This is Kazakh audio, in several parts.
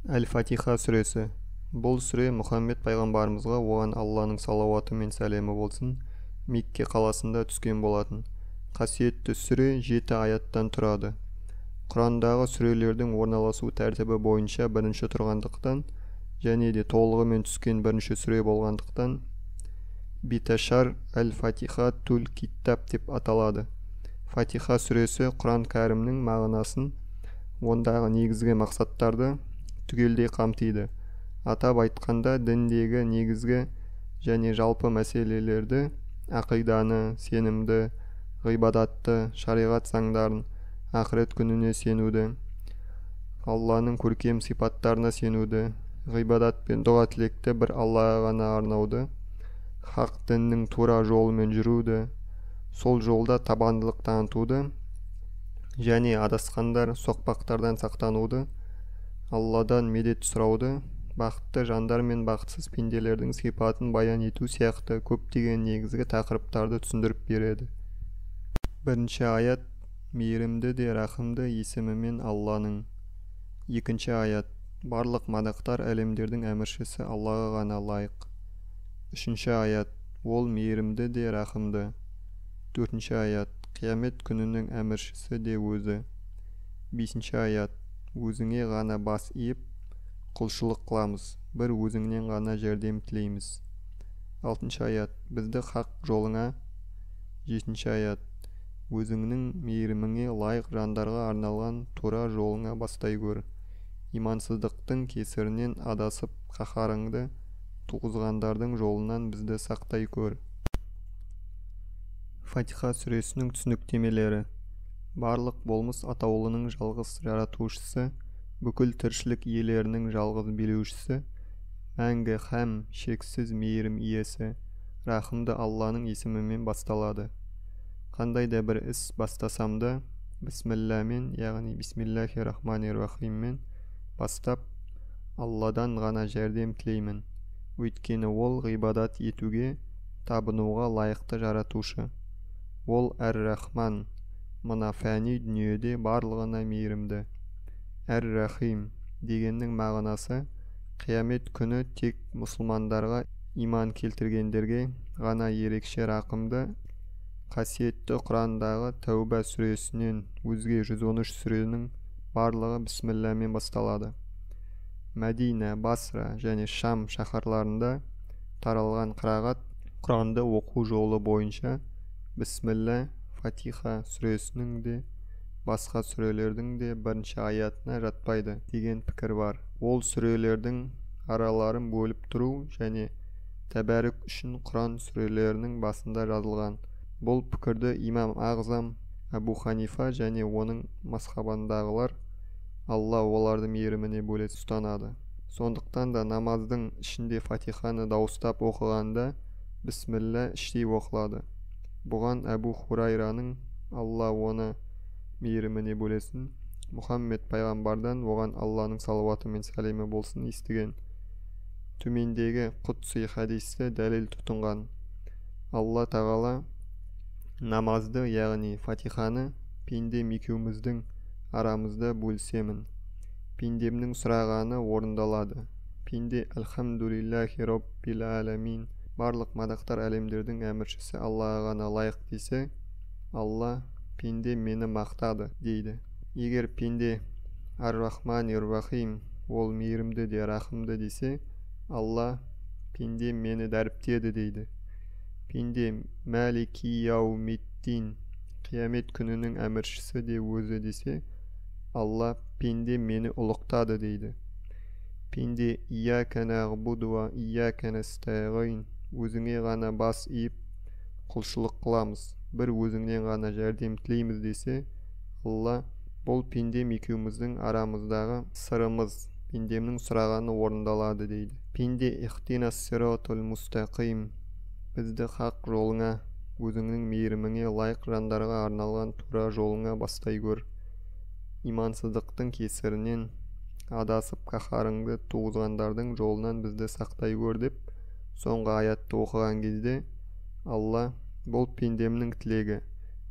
Әл-Фатиха сүресі. Бұл сүре Мұхаммед пайғамбарымызға, оған Алланың салауаты мен сәлемі болсын, Мекке қаласында түскен болатын. Қасиетті сүре 7 аяттан тұрады. Құрандағы сүрелердің орналасу тәртібі бойынша бірінші тұрғандықтан және де толығымен түскен бірінші сүре болғандықтан Биташар Әл-Фатиха Түл Киттаб деп аталады. Фатиха сүресі Құран кәрімнің мағынасын, ондағы негізгі мақсаттарды түгелдей қамтиды. Атап айтқанда діндегі негізгі және жалпы мәселелерді, ақиданы, сенімді, ғибадатты, шариғат заңдарын, ақырет күніне сенуді, Алланың көркем сипаттарына сенуді, ғибадат пен дұға тілекті бір Аллаға ғана арнауды, хақ діннің тура жолымен жүруді, сол жолда табандылық танытуды және адасқандар соқпақтардан сақтануды, Алладан медет сұрауды, бақытты жандар мен бақытсыз пенделердің сипатын баян ету сияқты көптеген негізгі тақырыптарды түсіндіріп береді. Бірінші аят: мейірімді де рахымды есімімен Алланың. Екінші аят: барлық мадақтар әлемдердің әміршісі Аллаға ғана лайық. Үшінші аят: ол мейірімді де рахымды. Төртінші аят: қиямет күнінің әміршісі де өзі. Бесінші аят: өзіңе ғана бас иіп құлшылық қыламыз, бір өзіңнен ғана жәрдем тілейміз. Алтыншы аят: бізді хақ жолыңа. Жетінші аят: өзіңнің мейіріміңе лайық жандарға арналған тура жолыңа бастай көр. Имансыздықтың кесірінен адасып қаһарыңды туғызғандардың жолынан бізді сақтай көр. Фатиха сүресінің түсініктемелері. Барлық болмыс атаулының жалғыз жаратушысы, бүкіл тіршілік иелерінің жалғыз билеушісі, мәңгі һәм шексіз мейірім иесі, рахымды Алланың есімімен басталады. Қандай да бір іс бастасам да, бисмиллямен, яғни бисмиллахи-рахмани-рахиммен бастап, Алладан ғана жәрдем тілеймін. Өйткені ол ғибадат етуге, табынуға лайықты жаратушы. Ол әр-рахман, мына фәни дүниеде барлығына мейірімді. Әр-рахим дегеннің мағынасы қиямет күні тек мұсылмандарға, иман келтіргендерге ғана ерекше рақымды. Қасиетті Құрандағы Тәуба сүресінен өзге 113 сүренің барлығы бисмиллямен басталады. Мәдина, Басра және Шам шаһарларында таралған қырағат Құранды оқу жолы бойынша бисмилля Фатиха сүресінің де басқа сүрелердің де бірінші аятына жатпайды деген пікір бар. Ол сүрелердің араларын бөліп тұру және тәбәрік үшін Құран сүрелерінің басында жазылған. Бұл пікірді имам Ағзам Абу Ханифа және оның мазхабындағылар Алла оларды мейіріміне бөле ұстанады. Сондықтан да намаздың ішінде Фатиханы дауыстап оқығанда бисмилля іштей оқылады. Бұған Әбу Хурайраның, Алла оны мейіріміне бөлесін, Мұхаммед пайғамбардан, оған Алланың салауаты мен сәлемі болсын, естіген. Төмендегі құдси хадисті дәлел тұтынған. Алла тағала намазды, яғни Фатиханы пендем екеуміздің арамызда бөлсемін. Пендемнің сұрағаны орындалады. Пенде Альхамдулиллахи Роббил Аламин, барлық мадақтар әлемдердің әміршісі Аллаға ғана лайық десе, Алла пенде мені мақтады дейді. Егер пенде Ар-Рахман-Ир-Рахим, ол мейірімді де рахымды десе, Алла пенде мені дәріптеді дейді. Пенде Мәлики Яумиддин, қиямет күнінің әміршісі де өзі десе, Алла пенде мені ұлықтады дейді. Пенде Ияка нағбуду ва Ияка настағин, өзіңе ғана бас иіп құлшылық қыламыз, бір өзіңнен ғана жәрдем тілейміз десе, Алла бұл пендем екеуміздің арамыздағы сырымыз, пендемнің сұрағаны орындалады дейді. Пенде ихтинас сиротул мустақим, бізді хақ жолыңа, өзіңнің мейіріміңе лайық жандарға арналған тура жолыңа бастай көр. Имансыздықтың кесірінен адасып қаһарыңды туғызғандардың жолынан бізді сақтай көр деп соңғы аятты оқыған кезде Алла бұл пендемнің тілегі,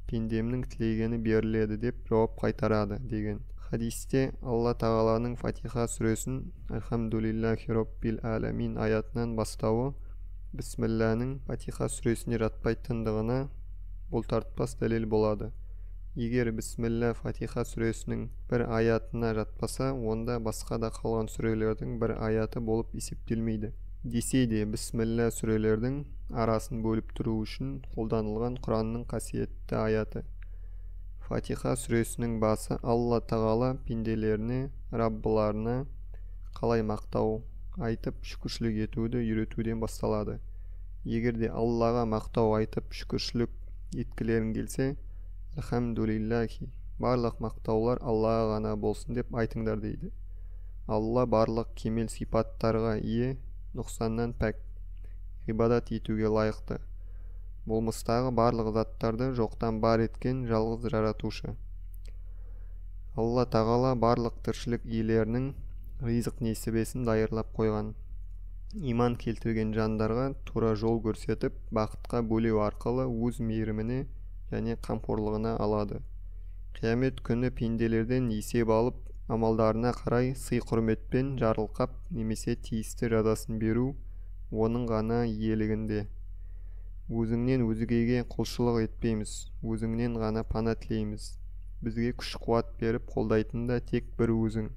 пендемнің тілегені беріледі деп жауап қайтарады деген. Хадисте Алла Тағаланың Фатиха сүресін Альхамдулиллахи Роббил Аламин аятынан бастауы Бисмилланың Фатиха сүресіне жатпайтындығына бұлтартпас дәлел болады. Егер Бисмилла Фатиха сүресінің бір аятына жатпаса, онда басқа да қалған сүрелердің бір аяты болып есептелмейді. Десе де, Бисмилла сүрелердің арасын бөліп тұру үшін қолданылған Құранның қасиетті аяты. Фатиха сүресінің басы Алла Тағала пенделеріне, Раббыларына қалай мақтау айтып шүкіршілік етуді үйретуден басталады. Егер де Аллаға мақтау айтып шүкіршілік еткілерің келсе, Альхамдулиллахи, барлық мақтаулар Аллаға ғана болсын деп айтыңдар дейді. Алла барлық кемел сипаттарға ие, нұқсаннан пәк, ғибадат етуге лайықты. Болмыстағы барлық заттарды жоқтан бар еткен жалғыз жаратушы. Алла Тағала барлық тіршілік иелерінің ризық несібесін дайырлап қойған. Иман келтірген жандарға тура жол көрсетіп, бақытқа бөлеу арқылы өз мейіріміне және қамқорлығына алады. Қиямет күні пенделерден есеп алып, амалдарына қарай сый-құрметпен жарылқап немесе тиісті жазасын беру оның ғана иелігінде. Өзіңнен өзгеге құлшылық етпейміз, өзіңнен ғана пана тілейміз. Бізге күш-қуат беріп қолдайтында тек бір өзің.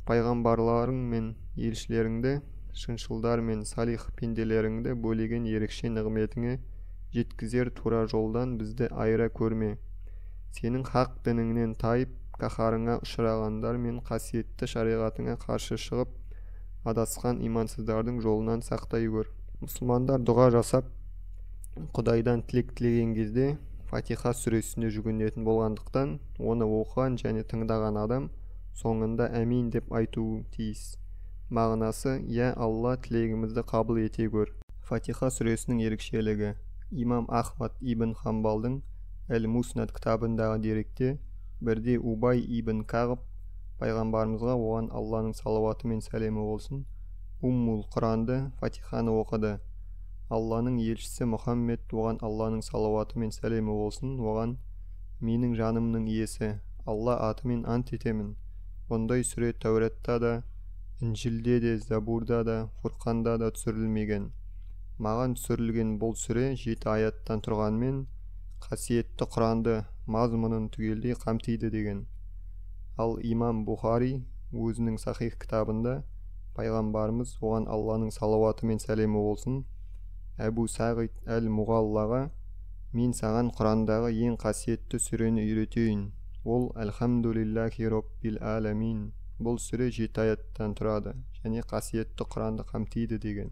Пайғамбарларың мен елшілеріңді, шыншылдар мен салих пенделеріңді бөлеген ерекше нығметіңе жеткізер тура жолдан бізді айыра көрме. Сенің хақ дініңнен тайып, қаһарыңа ұшырағандар мен қасиетті шариғатыңа қарсы шығып, адасқан имансыздардың жолынан сақтай көр. Мұсылмандар дұға жасап, Құдайдан тілек тілеген кезде Фатиха сүресіне жүгінетін болғандықтан, оны оқыған және тыңдаған адам соңында әмин деп айтуы тиіс. Мағынасы, я Алла, тілегімізді қабыл ете көр. Фатиха сүресінің ерекшелігі. Имам Ахмад ибн Хамбалдың Әл-Муснад кітабындағы деректе, бірде Убай ибн Кағып пайғамбарымызға, оған Алланың салауаты мен сәлемі болсын, Уммул Құранды, Фатиханы оқыды. Алланың елшісі Мұхаммед оған Алланың салауаты мен сәлемі болсын, оған: менің жанымның иесі, Алла атымен ант етемін. Ондай сүре Тәуратта да, Інжілде де, Забурда да, Фурқанда да түсірілмеген. Маған түсірілген бұл сүре 7 аяттан тұрғанмен, қасиетті Құранды мазмұнын түгелдей қамтиды деген. Ал имам Бухари өзінің Сахих кітабында пайғамбарымыз, оған Алланың салауаты мен сәлемі болсын, Әбу Сағид әл-Муғаллаға: мен саған Құрандағы ең қасиетті сүрені үйретейін. Ол Альхамдулиллахи Роббил Аламин. Бұл сүре 7 аяттан тұрады және қасиетті Құранды қамтиды деген.